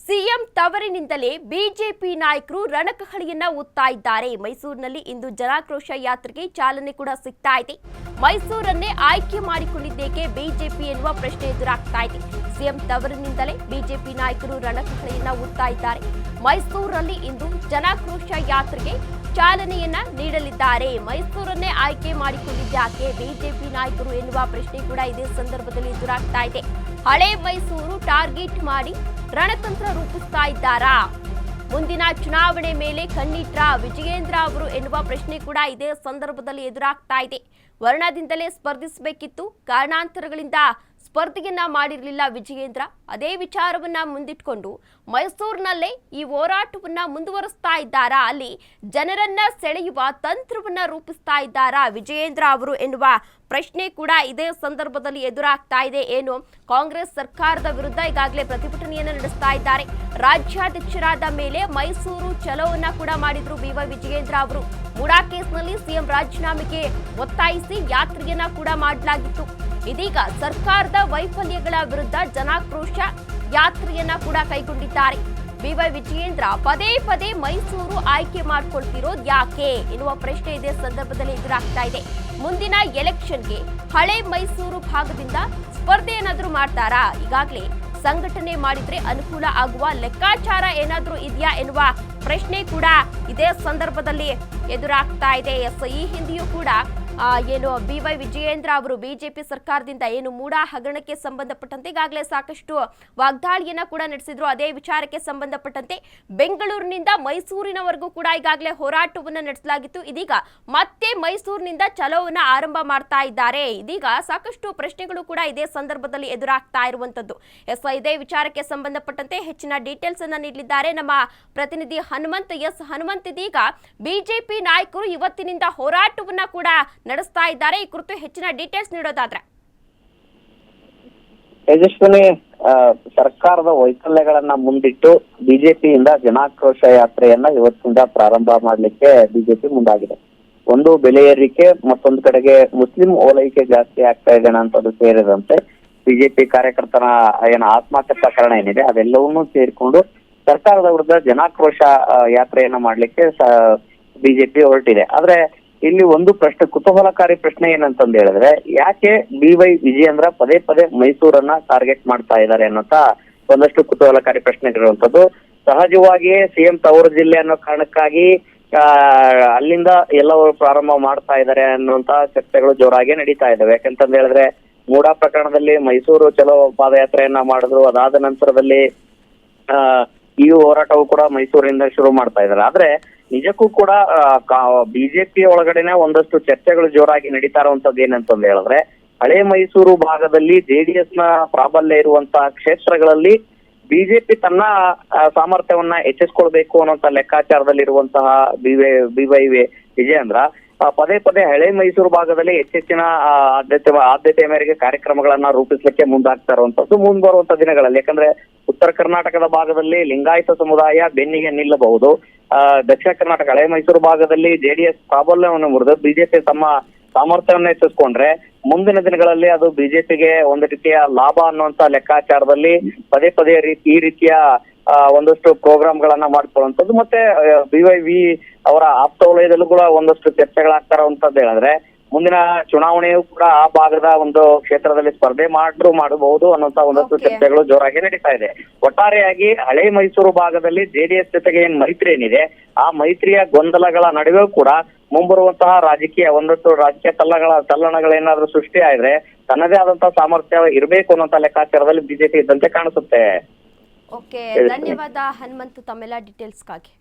CM ತವರಿನಿಂದಲೇ BJP ನಾಯಕರು ರಣಕಹಳಿಯನ್ನ ಒತ್ತಾ ಇದ್ದಾರೆ. ಮೈಸೂರಿನಲ್ಲಿ ಇಂದು ಜನಾಕ್ರೋಶ ಯಾತ್ರೆಗೆ ಚಾಲನೆ ಕೂಡ ಸಿಗ್ತಾ ಇದೆ. ಮೈಸೂರನ್ನೇ ಆಯ್ಕೆ ಮಾಡಿಕೊಂಡಿದ್ದೇಕೆ ಬಿಜೆಪಿ ಎನ್ನುವ ಪ್ರಶ್ನೆ ಎದುರಾಗ್ತಾ ಇದೆ. ಸಿಎಂ ತವರಿನಿಂದಲೇ ಬಿಜೆಪಿ ನಾಯಕರು ರಣಕಹಳಿಯನ್ನ ಒತ್ತಾ ಇದ್ದಾರೆ. ಮೈಸೂರಲ್ಲಿ ಇಂದು ಜನಾಕ್ರೋಶ ಯಾತ್ರೆಗೆ ಚಾಲನೆಯನ್ನ ನೀಡಲಿದ್ದಾರೆ. ಮೈಸೂರನ್ನೇ ಆಯ್ಕೆ ಮಾಡಿಕೊಂಡಿದ್ದಾಕೆ ಬಿಜೆಪಿ ನಾಯಕರು ಎನ್ನುವ ಪ್ರಶ್ನೆ ಕೂಡ ಇದೇ ಸಂದರ್ಭದಲ್ಲಿ ಎದುರಾಗ್ತಾ ಇದೆ. ಹಳೆ ಮೈಸೂರು ಟಾರ್ಗೆಟ್ ಮಾಡಿ ರಣತಂತ್ರ ರೂಪಿಸ್ತಾ ಇದ್ದಾರಾ? ಮುಂದಿನ ಚುನಾವಣೆ ಮೇಲೆ ಕಣ್ಣಿಟ್ರ ವಿಜಯೇಂದ್ರ ಅವರು ಎನ್ನುವ ಪ್ರಶ್ನೆ ಕೂಡ ಇದೇ ಸಂದರ್ಭದಲ್ಲಿ ಎದುರಾಗ್ತಾ ಇದೆ. ವರ್ಣದಿಂದಲೇ ಸ್ಪರ್ಧಿಸಬೇಕಿತ್ತು, ಕಾರಣಾಂತರಗಳಿಂದ ಸ್ಪರ್ಧೆಯನ್ನ ಮಾಡಿರಲಿಲ್ಲ ವಿಜಯೇಂದ್ರ. ಅದೇ ವಿಚಾರವನ್ನ ಮುಂದಿಟ್ಕೊಂಡು ಮೈಸೂರಿನಲ್ಲೇ ಈ ಹೋರಾಟವನ್ನ ಮುಂದುವರಿಸ್ತಾ ಇದ್ದಾರಾ? ಅಲ್ಲಿ ಜನರನ್ನ ಸೆಳೆಯುವ ತಂತ್ರವನ್ನ ರೂಪಿಸ್ತಾ ಇದ್ದಾರಾ ವಿಜಯೇಂದ್ರ ಅವರು ಎನ್ನುವ ಪ್ರಶ್ನೆ ಕೂಡ ಇದೇ ಸಂದರ್ಭದಲ್ಲಿ ಎದುರಾಗ್ತಾ ಇದೆ. ಏನು ಕಾಂಗ್ರೆಸ್ ಸರ್ಕಾರದ ವಿರುದ್ಧ ಈಗಾಗಲೇ ಪ್ರತಿಭಟನೆಯನ್ನು ನಡೆಸ್ತಾ ಇದ್ದಾರೆ. ರಾಜ್ಯಾಧ್ಯಕ್ಷರಾದ ಮೇಲೆ ಮೈಸೂರು ಚಲೋವನ್ನ ಕೂಡ ಮಾಡಿದ್ರು ಬಿವೈ ವಿಜಯೇಂದ್ರ ಅವರು. ಮೂಡಾ ಕೇಸ್ನಲ್ಲಿ ಸಿಎಂ ರಾಜೀನಾಮೆಗೆ ಒತ್ತಾಯಿಸಿ ಯಾತ್ರೆಯನ್ನ ಕೂಡ ಮಾಡಲಾಗಿತ್ತು. ಇದೀಗ ಸರ್ಕಾರದ ವೈಫಲ್ಯಗಳ ವಿರುದ್ಧ ಜನಾಕ್ರೋಶ ಯಾತ್ರೆಯನ್ನ ಕೂಡ ಕೈಗೊಂಡಿದ್ದಾರೆ. ಬಿವೈ ವಿಜಯೇಂದ್ರ ಪದೇ ಪದೇ ಮೈಸೂರು ಆಯ್ಕೆ ಮಾಡ್ಕೊಳ್ತಿರೋದು ಯಾಕೆ ಎನ್ನುವ ಪ್ರಶ್ನೆ ಇದೇ ಸಂದರ್ಭದಲ್ಲಿ ಎದುರಾಗ್ತಾ ಇದೆ. ಮುಂದಿನ ಎಲೆಕ್ಷನ್ಗೆ ಹಳೆ ಮೈಸೂರು ಭಾಗದಿಂದ ಸ್ಪರ್ಧೆ ಏನಾದ್ರೂ ಮಾಡ್ತಾರಾ? ಈಗಾಗಲೇ ಸಂಘಟನೆ ಮಾಡಿದ್ರೆ ಅನುಕೂಲ ಆಗುವ ಲೆಕ್ಕಾಚಾರ ಏನಾದ್ರೂ ಇದೆಯಾ ಎನ್ನುವ ಪ್ರಶ್ನೆ ಕೂಡ ಇದೇ ಸಂದರ್ಭದಲ್ಲಿ ಎದುರಾಗ್ತಾ ಇದೆ. ಈ ಹಿಂದೆಯೂ ಕೂಡ ಏನು ಬಿವೈ ವಿಜಯೇಂದ್ರ ಅವರು ಬಿಜೆಪಿ ಸರ್ಕಾರದಿಂದ ಏನು ಮೂಡಾ ಹಗರಣಕ್ಕೆ ಸಂಬಂಧಪಟ್ಟಂತೆ ಈಗಾಗಲೇ ಸಾಕಷ್ಟು ವಾಗ್ದಾಳಿಯನ್ನ ಕೂಡ ನಡೆಸಿದ್ರು. ಅದೇ ವಿಚಾರಕ್ಕೆ ಸಂಬಂಧಪಟ್ಟಂತೆ ಬೆಂಗಳೂರಿನಿಂದ ಮೈಸೂರಿನವರೆಗೂ ಕೂಡ ಈಗಾಗಲೇ ಹೋರಾಟವನ್ನು ನಡೆಸಲಾಗಿತ್ತು. ಇದೀಗ ಮತ್ತೆ ಮೈಸೂರಿನಿಂದ ಚಲೋವನ್ನ ಆರಂಭ ಮಾಡ್ತಾ ಇದ್ದಾರೆ. ಇದೀಗ ಸಾಕಷ್ಟು ಪ್ರಶ್ನೆಗಳು ಕೂಡ ಇದೇ ಸಂದರ್ಭದಲ್ಲಿ ಎದುರಾಗ್ತಾ ಇರುವಂತದ್ದು. ಇದೇ ವಿಚಾರಕ್ಕೆ ಸಂಬಂಧಪಟ್ಟಂತೆ ಹೆಚ್ಚಿನ ಡೀಟೇಲ್ಸ್ ಅನ್ನ ನೀಡಲಿದ್ದಾರೆ ನಮ್ಮ ಪ್ರತಿನಿಧಿ ಹನುಮಂತ್. ಹನುಮಂತ್, ಇದೀಗ ಬಿಜೆಪಿ ನಾಯಕರು ಇವತ್ತಿನಿಂದ ಹೋರಾಟವನ್ನ ಕೂಡ ನಡೆಸ್ತಾ ಇದ್ದಾರೆ. ಈ ಕುರಿತು ಹೆಚ್ಚಿನ ಡೀಟೇಲ್ಸ್ ನೀಡೋದಾದ್ರೆ ತೇಜಸ್ವಿನಿ, ಸರ್ಕಾರದ ವೈಫಲ್ಯಗಳನ್ನ ಮುಂದಿಟ್ಟು ಬಿಜೆಪಿಯಿಂದ ಜನಾಕ್ರೋಶ ಯಾತ್ರೆಯನ್ನ ಇವತ್ತಿಂದ ಪ್ರಾರಂಭ ಮಾಡ್ಲಿಕ್ಕೆ ಬಿಜೆಪಿ ಮುಂದಾಗಿದೆ. ಒಂದು ಬೆಲೆ ಏರಿಕೆ, ಮತ್ತೊಂದು ಕಡೆಗೆ ಮುಸ್ಲಿಂ ಓಲೈಕೆ ಜಾಸ್ತಿ ಆಗ್ತಾ ಇದೆ ಅನ್ನೋದು ಸೇರಿದಂತೆ ಬಿಜೆಪಿ ಕಾರ್ಯಕರ್ತರ ಆತ್ಮಹತ್ಯೆ ಪ್ರಕರಣ ಏನಿದೆ ಅದೆಲ್ಲವನ್ನೂ ಸೇರಿಕೊಂಡು ಸರ್ಕಾರದ ವಿರುದ್ಧ ಜನಾಕ್ರೋಶ ಯಾತ್ರೆಯನ್ನ ಮಾಡ್ಲಿಕ್ಕೆ ಬಿಜೆಪಿ ಹೊರಟಿದೆ. ಆದ್ರೆ ಇಲ್ಲಿ ಒಂದು ಪ್ರಶ್ನೆ, ಕುತೂಹಲಕಾರಿ ಪ್ರಶ್ನೆ ಏನಂತಂದು ಹೇಳಿದ್ರೆ, ಯಾಕೆ ಬಿವೈ ವಿಜಯೇಂದ್ರ ಪದೇ ಪದೇ ಮೈಸೂರನ್ನ ಟಾರ್ಗೆಟ್ ಮಾಡ್ತಾ ಇದ್ದಾರೆ ಅನ್ನೋಂತ ಒಂದಷ್ಟು ಕುತೂಹಲಕಾರಿ ಪ್ರಶ್ನೆಗಳಿರುವಂತದ್ದು. ಸಹಜವಾಗಿಯೇ ಸಿಎಂ ತವರು ಜಿಲ್ಲೆ ಅನ್ನೋ ಕಾರಣಕ್ಕಾಗಿ ಅಲ್ಲಿಂದ ಎಲ್ಲವರು ಪ್ರಾರಂಭ ಮಾಡ್ತಾ ಇದ್ದಾರೆ ಅನ್ನುವಂತ ಚರ್ಚೆಗಳು ಜೋರಾಗಿ ನಡೀತಾ ಇದಾವೆ. ಯಾಕಂತಂದ ಹೇಳಿದ್ರೆ ಮೂಡಾ ಪ್ರಕರಣದಲ್ಲಿ ಮೈಸೂರು ಚಲೋ ಪಾದಯಾತ್ರೆಯನ್ನ ಮಾಡಿದ್ರು. ಅದಾದ ನಂತರದಲ್ಲಿ ಈ ಹೋರಾಟವು ಕೂಡ ಮೈಸೂರಿನಿಂದ ಶುರು ಮಾಡ್ತಾ ಇದ್ದಾರೆ. ಆದ್ರೆ ನಿಜಕ್ಕೂ ಕೂಡ ಬಿಜೆಪಿ ಒಳಗಡೆನೆ ಒಂದಷ್ಟು ಚರ್ಚೆಗಳು ಜೋರಾಗಿ ನಡೀತಾ ಇರುವಂತದ್ದು ಏನಂತಂದು ಹೇಳಿದ್ರೆ, ಹಳೆ ಮೈಸೂರು ಭಾಗದಲ್ಲಿ ಜೆಡಿಎಸ್ ನ ಪ್ರಾಬಲ್ಯ ಇರುವಂತಹ ಕ್ಷೇತ್ರಗಳಲ್ಲಿ ಬಿಜೆಪಿ ತನ್ನ ಸಾಮರ್ಥ್ಯವನ್ನ ಹೆಚ್ಚಿಸ್ಕೊಳ್ಬೇಕು ಅನ್ನೋಂತ ಲೆಕ್ಕಾಚಾರದಲ್ಲಿ ಇರುವಂತಹ ಬಿವೈ ವಿಜಯೇಂದ್ರ ಪದೇ ಪದೇ ಹಳೆ ಮೈಸೂರು ಭಾಗದಲ್ಲಿ ಹೆಚ್ಚೆಚ್ಚಿನ ಆದ್ಯತೆಯ ಮೇರೆಗೆ ಕಾರ್ಯಕ್ರಮಗಳನ್ನ ರೂಪಿಸ್ಲಿಕ್ಕೆ ಮುಂದಾಗ್ತಾ ಇರುವಂತದ್ದು ಮುಂಬರುವಂತ ದಿನಗಳಲ್ಲಿ. ಯಾಕಂದ್ರೆ ಉತ್ತರ ಕರ್ನಾಟಕದ ಭಾಗದಲ್ಲಿ ಲಿಂಗಾಯತ ಸಮುದಾಯ ಬೆನ್ನಿಗೆ ನಿಲ್ಲಬಹುದು. ದಕ್ಷಿಣ ಕರ್ನಾಟಕ ಹಳೆ ಮೈಸೂರು ಭಾಗದಲ್ಲಿ ಜೆಡಿಎಸ್ ಪ್ರಾಬಲ್ಯವನ್ನು ಮುರಿದು ಬಿಜೆಪಿ ತಮ್ಮ ಸಾಮರ್ಥ್ಯವನ್ನು ಹೆಚ್ಚಿಸ್ಕೊಂಡ್ರೆ ಮುಂದಿನ ದಿನಗಳಲ್ಲಿ ಅದು ಬಿಜೆಪಿಗೆ ಒಂದು ರೀತಿಯ ಲಾಭ ಅನ್ನುವಂತ ಲೆಕ್ಕಾಚಾರದಲ್ಲಿ ಪದೇ ಪದೇ ಈ ರೀತಿಯ ಒಂದಷ್ಟು ಪ್ರೋಗ್ರಾಮ್ಗಳನ್ನ ಮಾಡ್ಕೊಳ್ಳುವಂಥದ್ದು. ಮತ್ತೆ ಬಿವೈ ಅವರ ಆಪ್ತ ವಲಯದಲ್ಲೂ ಕೂಡ ಒಂದಷ್ಟು ಚರ್ಚೆಗಳಾಗ್ತಾ ಇರುವಂತದ್ದು ಹೇಳಿದ್ರೆ, ಮುಂದಿನ ಚುನಾವಣೆಯೂ ಕೂಡ ಆ ಭಾಗದ ಒಂದು ಕ್ಷೇತ್ರದಲ್ಲಿ ಸ್ಪರ್ಧೆ ಮಾಡಬಹುದು ಅನ್ನುವಂತ ಒಂದಷ್ಟು ಚರ್ಚೆಗಳು ಜೋರಾಗಿ ನಡೀತಾ ಇದೆ. ಒಟ್ಟಾರೆಯಾಗಿ ಹಳೆ ಮೈಸೂರು ಭಾಗದಲ್ಲಿ ಜೆಡಿಎಸ್ ಜೊತೆಗೆ ಏನ್ ಮೈತ್ರಿ ಏನಿದೆ ಆ ಮೈತ್ರಿಯ ಗೊಂದಲಗಳ ನಡುವೆ ಕೂಡ ಮುಂಬರುವಂತಹ ಒಂದಷ್ಟು ರಾಜಕೀಯ ತಲ್ಲಣಗಳೇನಾದ್ರೂ ಸೃಷ್ಟಿ ಆದ್ರೆ ತನ್ನದೇ ಆದಂತಹ ಸಾಮರ್ಥ್ಯ ಇರಬೇಕು ಅನ್ನೋಂತ ಲೆಕ್ಕಾಚಾರದಲ್ಲಿ ಬಿಜೆಪಿ ಇದ್ದಂತೆ ಕಾಣಿಸುತ್ತೆ. ಧನ್ಯವಾದ ಹನುಮಂತ್ ತಮ್ಮೆಲ್ಲ ಡೀಟೇಲ್ಸ್ಗಾಗಿ.